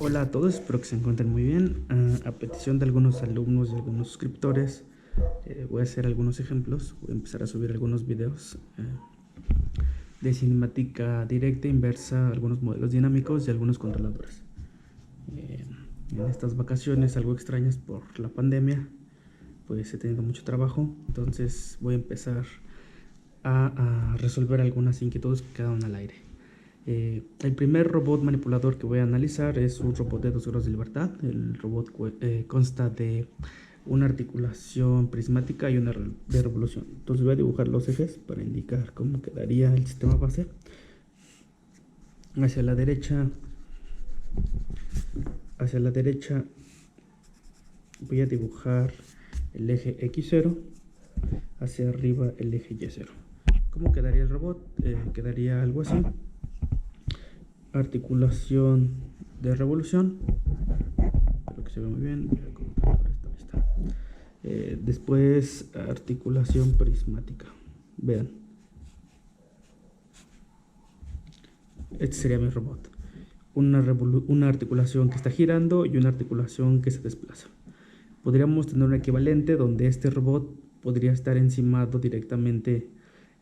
Hola a todos, espero que se encuentren muy bien. A petición de algunos alumnos y algunos suscriptores, voy a hacer algunos ejemplos. Voy a empezar a subir algunos videos de cinemática directa, inversa, algunos modelos dinámicos y algunos controladores. En estas vacaciones, algo extrañas por la pandemia, pues he tenido mucho trabajo, entonces voy a empezar a resolver algunas inquietudes que quedaron al aire. El primer robot manipulador que voy a analizar es un robot de 2 grados de libertad. El robot consta de una articulación prismática y una de revolución. Entonces voy a dibujar los ejes para indicar cómo quedaría el sistema base. Hacia la derecha voy a dibujar el eje X0, hacia arriba el eje Y0. ¿Cómo quedaría el robot? Quedaría algo así. Articulación de revolución, espero que se vea muy bien. Después articulación prismática, vean, este sería mi robot. Una articulación que está girando y una articulación que se desplaza. Podríamos tener un equivalente donde este robot podría estar encimado directamente,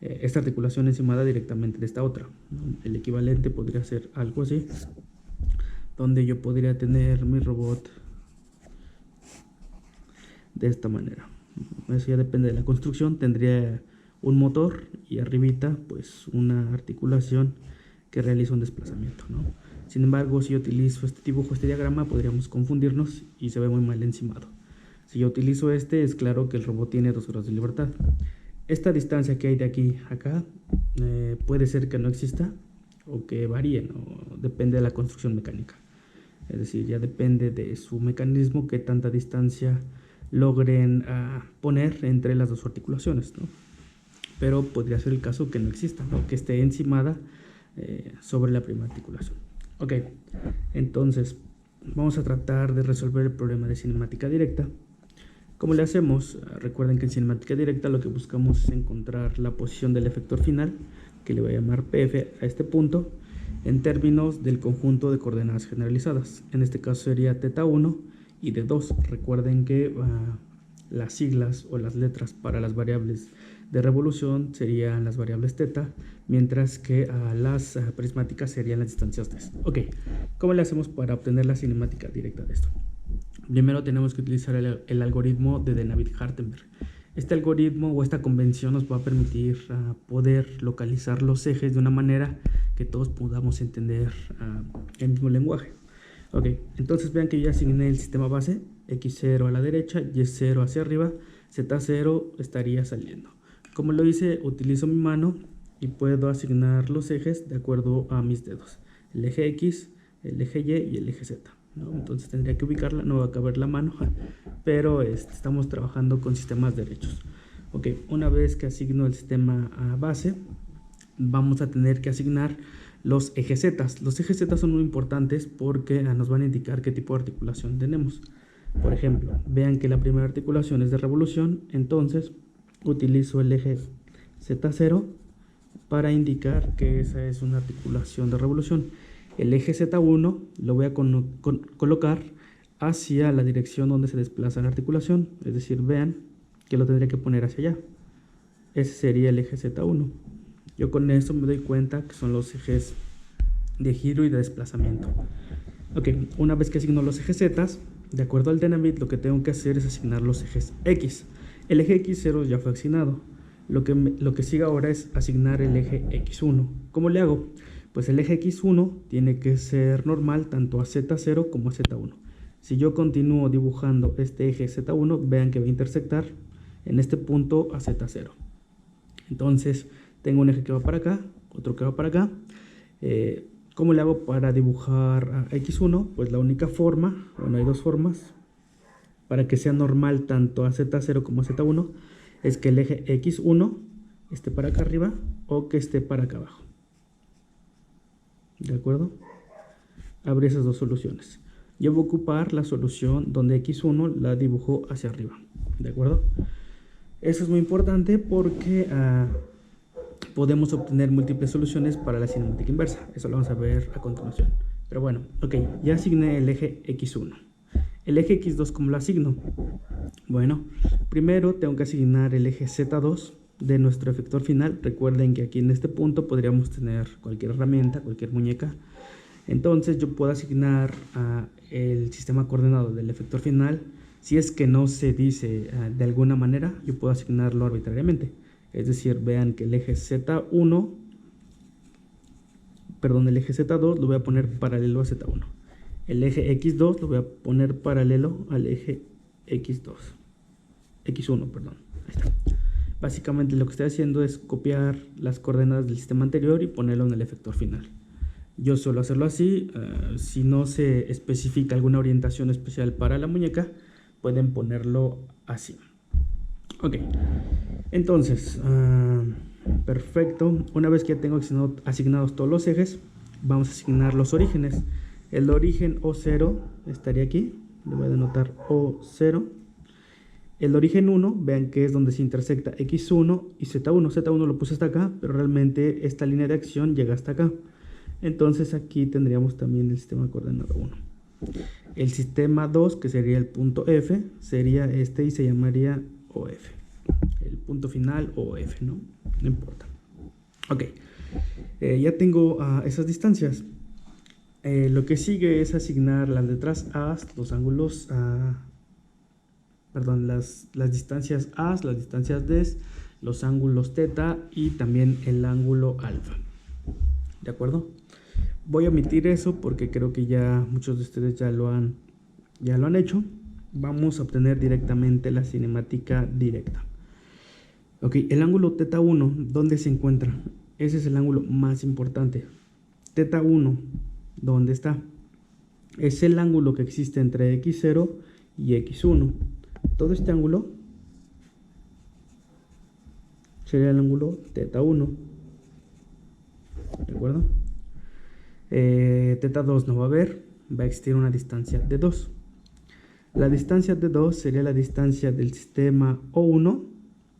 esta articulación encimada directamente de esta otra, ¿no? El equivalente podría ser algo así, donde yo podría tener mi robot de esta manera. Eso ya depende de la construcción. Tendría un motor y arribita pues una articulación que realiza un desplazamiento, ¿no? Sin embargo, si yo utilizo este dibujo, este diagrama, podríamos confundirnos y se ve muy mal encimado. Si yo utilizo este, es claro que el robot tiene 2 grados de libertad. Esta distancia que hay de aquí a acá puede ser que no exista o que varíe, ¿no? Depende de la construcción mecánica. Es decir, ya depende de su mecanismo que tanta distancia logren poner entre las dos articulaciones, ¿no? Pero podría ser el caso que no exista, ¿no? Que esté encimada sobre la primera articulación. Ok, entonces vamos a tratar de resolver el problema de cinemática directa. ¿Cómo le hacemos? Recuerden que en cinemática directa lo que buscamos es encontrar la posición del efector final, que le voy a llamar PF a este punto, en términos del conjunto de coordenadas generalizadas. En este caso sería θ1 y d2. Recuerden que las siglas o las letras para las variables de revolución serían las variables θ, mientras que las prismáticas serían las distancias d. Ok, ¿cómo le hacemos para obtener la cinemática directa de esto? Primero tenemos que utilizar el algoritmo de Navier-Hartenberg. Este algoritmo o esta convención nos va a permitir poder localizar los ejes de una manera que todos podamos entender el mismo lenguaje. Ok, entonces vean que yo ya asigné el sistema base, X0 a la derecha, Y0 hacia arriba, Z0 estaría saliendo. Como lo hice, utilizo mi mano y puedo asignar los ejes de acuerdo a mis dedos. El eje X, el eje Y y el eje Z, ¿no? Entonces tendría que ubicarla, no va a caber la mano, pero estamos trabajando con sistemas derechos. Ok, una vez que asigno el sistema base, vamos a tener que asignar los ejes Z. Los ejes Z son muy importantes porque nos van a indicar qué tipo de articulación tenemos. Por ejemplo, vean que la primera articulación es de revolución, entonces utilizo el eje Z0 para indicar que esa es una articulación de revolución. El eje Z1 lo voy a colocar hacia la dirección donde se desplaza la articulación, es decir, vean que lo tendría que poner hacia allá. Ese sería el eje Z1. Yo con esto me doy cuenta que son los ejes de giro y de desplazamiento. Ok, una vez que asigno los ejes Z, de acuerdo al Dynamit, lo que tengo que hacer es asignar los ejes X. El eje X0 ya fue asignado. Lo que sigue ahora es asignar el eje X1. ¿Cómo le hago? Pues el eje X1 tiene que ser normal tanto a Z0 como a Z1. Si yo continúo dibujando este eje Z1, vean que va a intersectar en este punto a Z0. Entonces tengo un eje que va para acá, otro que va para acá. ¿Cómo le hago para dibujar a X1? Pues la única forma, bueno, hay dos formas para que sea normal tanto a Z0 como a Z1, es que el eje X1 esté para acá arriba o que esté para acá abajo. ¿De acuerdo? Abre esas dos soluciones. Yo voy a ocupar la solución donde X1 la dibujo hacia arriba. ¿De acuerdo? Eso es muy importante porque podemos obtener múltiples soluciones para la cinemática inversa. Eso lo vamos a ver a continuación. Pero bueno, ok, ya asigné el eje X1. El eje X2, ¿cómo lo asigno? Bueno, primero tengo que asignar el eje Z2 de nuestro efector final. Recuerden que aquí en este punto podríamos tener cualquier herramienta, cualquier muñeca. Entonces yo puedo asignar el sistema coordenado del efector final. Si es que no se dice de alguna manera, yo puedo asignarlo arbitrariamente. Es decir, vean que el eje Z1, perdón, el eje Z2 lo voy a poner paralelo a Z1. El eje X2 lo voy a poner paralelo al eje X1, perdón. Ahí está. Básicamente lo que estoy haciendo es copiar las coordenadas del sistema anterior y ponerlo en el efector final. Yo suelo hacerlo así. Si no se especifica alguna orientación especial para la muñeca, pueden ponerlo así. Ok, entonces, perfecto. Una vez que ya tengo asignados todos los ejes, vamos a asignar los orígenes. El origen O0 estaría aquí. Le voy a denotar O0. El origen 1, vean que es donde se intersecta X1 y Z1. Z1 lo puse hasta acá, pero realmente esta línea de acción llega hasta acá. Entonces aquí tendríamos también el sistema coordenado 1. El sistema 2, que sería el punto F, sería este y se llamaría OF. El punto final OF, ¿no? No importa. Ok, ya tengo esas distancias. Lo que sigue es asignar las letras A, los ángulos perdón, las distancias A, las distancias D, los ángulos θ y también el ángulo alfa. ¿De acuerdo? Voy a omitir eso porque creo que ya muchos de ustedes ya lo han hecho. Vamos a obtener directamente la cinemática directa. Ok, el ángulo θ1, ¿dónde se encuentra? Ese es el ángulo más importante. θ1, ¿dónde está? Es el ángulo que existe entre x0 y x1. Todo este ángulo sería el ángulo θ1. ¿De acuerdo? θ2 no va a haber, va a existir una distancia de 2. La distancia de 2 sería la distancia del sistema O1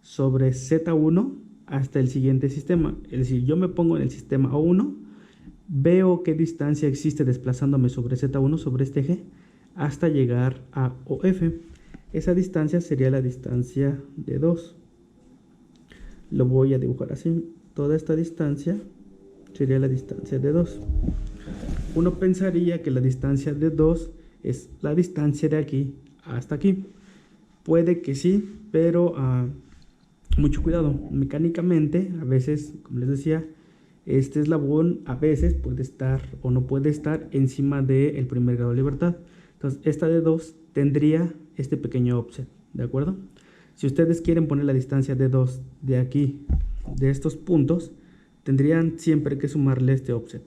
sobre Z1 hasta el siguiente sistema. Es decir, yo me pongo en el sistema O1, veo qué distancia existe desplazándome sobre Z1, sobre este eje, hasta llegar a OF. Esa distancia sería la distancia de 2. Lo voy a dibujar así. Toda esta distancia sería la distancia de 2. Uno pensaría que la distancia de 2 es la distancia de aquí hasta aquí. Puede que sí, pero mucho cuidado. Mecánicamente, a veces, como les decía, este eslabón a veces puede estar o no puede estar encima del primer grado de libertad. Entonces, esta de 2 tendría este pequeño offset, ¿de acuerdo? Si ustedes quieren poner la distancia de 2 de aquí, de estos puntos, tendrían siempre que sumarle este offset.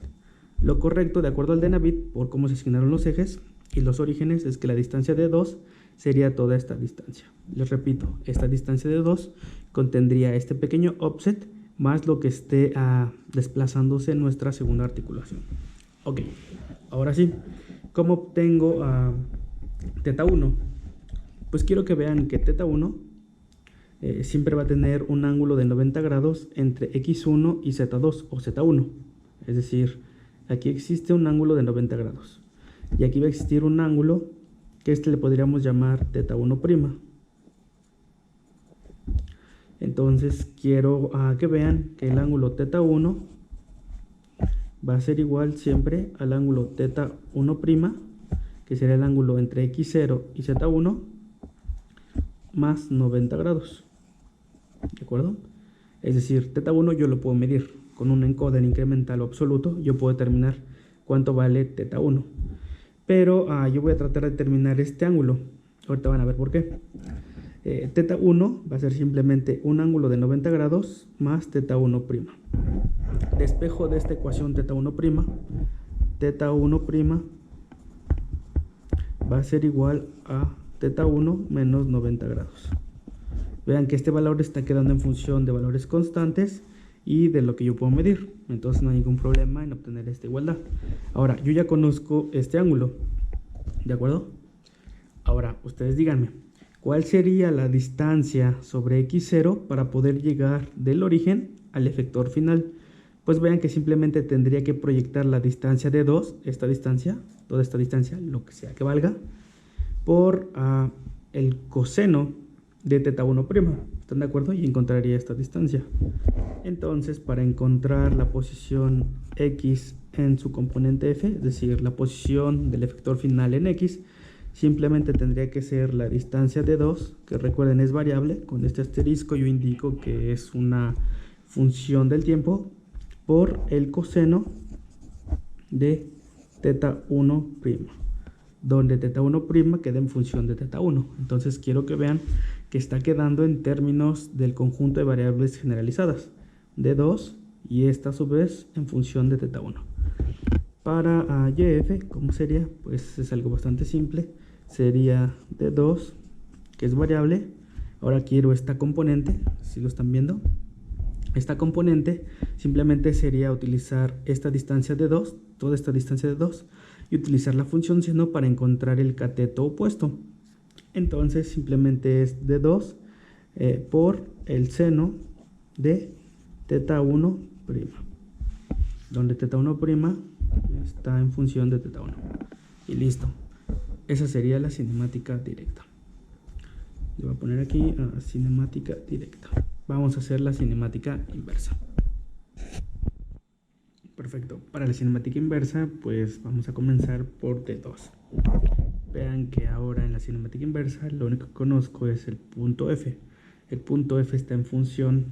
Lo correcto, de acuerdo al de Navit, por cómo se asignaron los ejes y los orígenes, es que la distancia de 2 sería toda esta distancia. Les repito, esta distancia de 2 contendría este pequeño offset más lo que esté desplazándose en nuestra segunda articulación. Ok, ahora sí, ¿cómo obtengo θ1? Pues quiero que vean que θ1 siempre va a tener un ángulo de 90 grados entre x1 y z2 o z1. Es decir, aquí existe un ángulo de 90 grados. Y aquí va a existir un ángulo que le podríamos llamar θ1'. Entonces quiero que vean que el ángulo θ1 va a ser igual siempre al ángulo θ1', que sería el ángulo entre x0 y z1 más 90 grados. ¿De acuerdo? Es decir, θ1 yo lo puedo medir con un encoder incremental o absoluto. Yo puedo determinar cuánto vale θ1. Pero yo voy a tratar de determinar este ángulo. Ahorita van a ver por qué. θ1 va a ser simplemente un ángulo de 90 grados más θ1'. Despejo de esta ecuación θ1'. θ1' va a ser igual a θ1 menos 90 grados. Vean que este valor está quedando en función de valores constantes y de lo que yo puedo medir. Entonces no hay ningún problema en obtener esta igualdad. Ahora, yo ya conozco este ángulo. ¿De acuerdo? Ahora, ustedes díganme, ¿cuál sería la distancia sobre x0 para poder llegar del origen al efector final? pues vean que simplemente tendría que proyectar la distancia de 2, esta distancia, toda esta distancia, lo que sea que valga, por el coseno de teta 1'. ¿Están de acuerdo? Y encontraría esta distancia. Entonces, para encontrar la posición x en su componente f, es decir, la posición del efector final en x, simplemente tendría que ser la distancia de 2, que recuerden es variable. Con este asterisco yo indico que es una función del tiempo, por el coseno de teta 1', donde teta 1' queda en función de teta 1. Entonces quiero que vean que está quedando en términos del conjunto de variables generalizadas de 2, y esta a su vez en función de teta 1. Para YF, ¿cómo sería? Pues es algo bastante simple. Sería de 2, que es variable. Ahora quiero esta componente, si lo están viendo. Esta componente simplemente sería utilizar esta distancia de 2, toda esta distancia de 2, y utilizar la función seno para encontrar el cateto opuesto. Entonces simplemente es de 2 por el seno de teta 1', donde teta 1' está en función de teta 1. Y listo. Esa sería la cinemática directa. Le voy a poner aquí cinemática directa. Vamos a hacer la cinemática inversa. Perfecto. Para la cinemática inversa, pues vamos a comenzar por D2. Vean que ahora en la cinemática inversa lo único que conozco es el punto F. El punto F está en función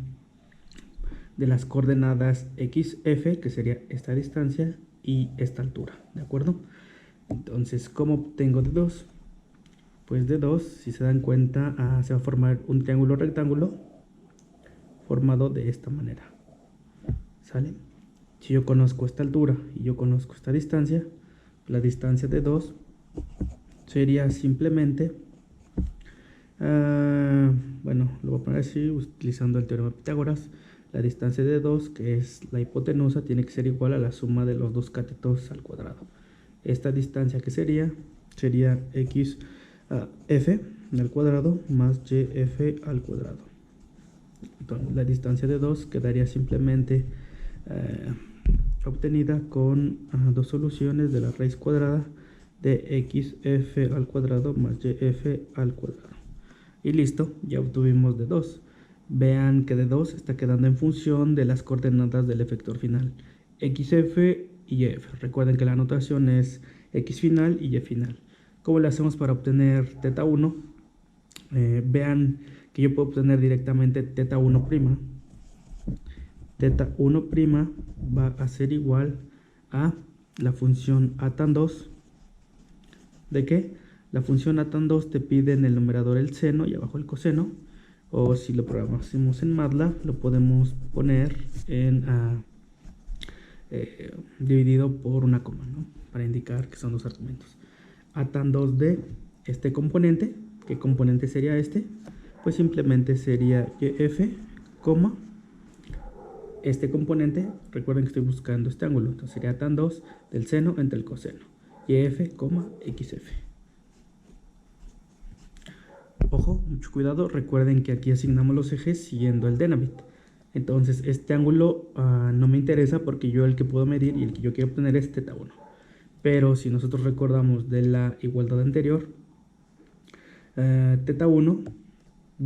de las coordenadas XF, que sería esta distancia, y esta altura, ¿de acuerdo? Entonces, ¿cómo obtengo D2? Pues D2, si se dan cuenta, se va a formar un triángulo rectángulo formado de esta manera. ¿Sale? Si yo conozco esta altura y yo conozco esta distancia, la distancia de 2 sería simplemente, bueno, lo voy a poner así, utilizando el teorema de Pitágoras. La distancia de 2, que es la hipotenusa, tiene que ser igual a la suma de los dos catetos al cuadrado. Esta distancia que sería x f al cuadrado más y f al cuadrado. Entonces, la distancia de 2 quedaría simplemente obtenida con dos soluciones de la raíz cuadrada de xf al cuadrado más yf al cuadrado. Y listo, ya obtuvimos D2. Vean que D2 está quedando en función de las coordenadas del efector final, xf y yf. Recuerden que la notación es x final y y final. ¿Cómo le hacemos para obtener teta 1? Vean que yo puedo obtener directamente teta 1'. Teta 1' va a ser igual a la función a tan 2. ¿De qué? La función a tan 2 te pide en el numerador el seno y abajo el coseno. O si lo programásemos en MATLAB, lo podemos poner en dividido por una coma, ¿no? Para indicar que son dos argumentos. A tan 2 de este componente, ¿qué componente sería este? Pues simplemente sería YF, este componente, recuerden que estoy buscando este ángulo, entonces sería tan 2 del seno entre el coseno, YF, XF. Ojo, mucho cuidado, recuerden que aquí asignamos los ejes siguiendo el Denavit. Entonces este ángulo no me interesa porque yo el que puedo medir y el que yo quiero obtener es teta 1. Pero si nosotros recordamos de la igualdad anterior, teta 1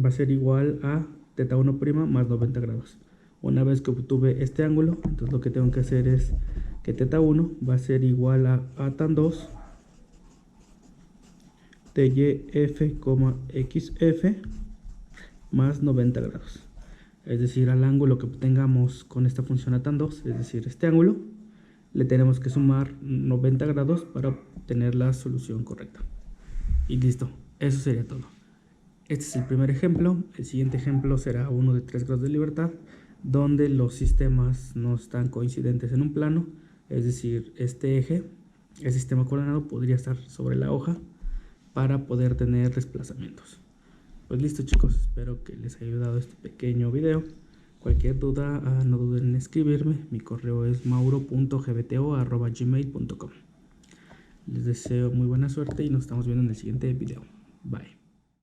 va a ser igual a teta 1' más 90 grados. Una vez que obtuve este ángulo, entonces lo que tengo que hacer es que teta 1 va a ser igual a tan 2 de YF, XF más 90 grados. Es decir, al ángulo que obtengamos con esta función a tan 2, es decir, este ángulo, le tenemos que sumar 90 grados para obtener la solución correcta. Y listo, eso sería todo. Este es el primer ejemplo. El siguiente ejemplo será uno de 3 grados de libertad, donde los sistemas no están coincidentes en un plano. Es decir, este eje, el sistema coordenado, podría estar sobre la hoja para poder tener desplazamientos. Pues listo, chicos, espero que les haya ayudado este pequeño video. Cualquier duda, no duden en escribirme. Mi correo es mauro.gbto@gmail.com. Les deseo muy buena suerte y nos estamos viendo en el siguiente video. Bye.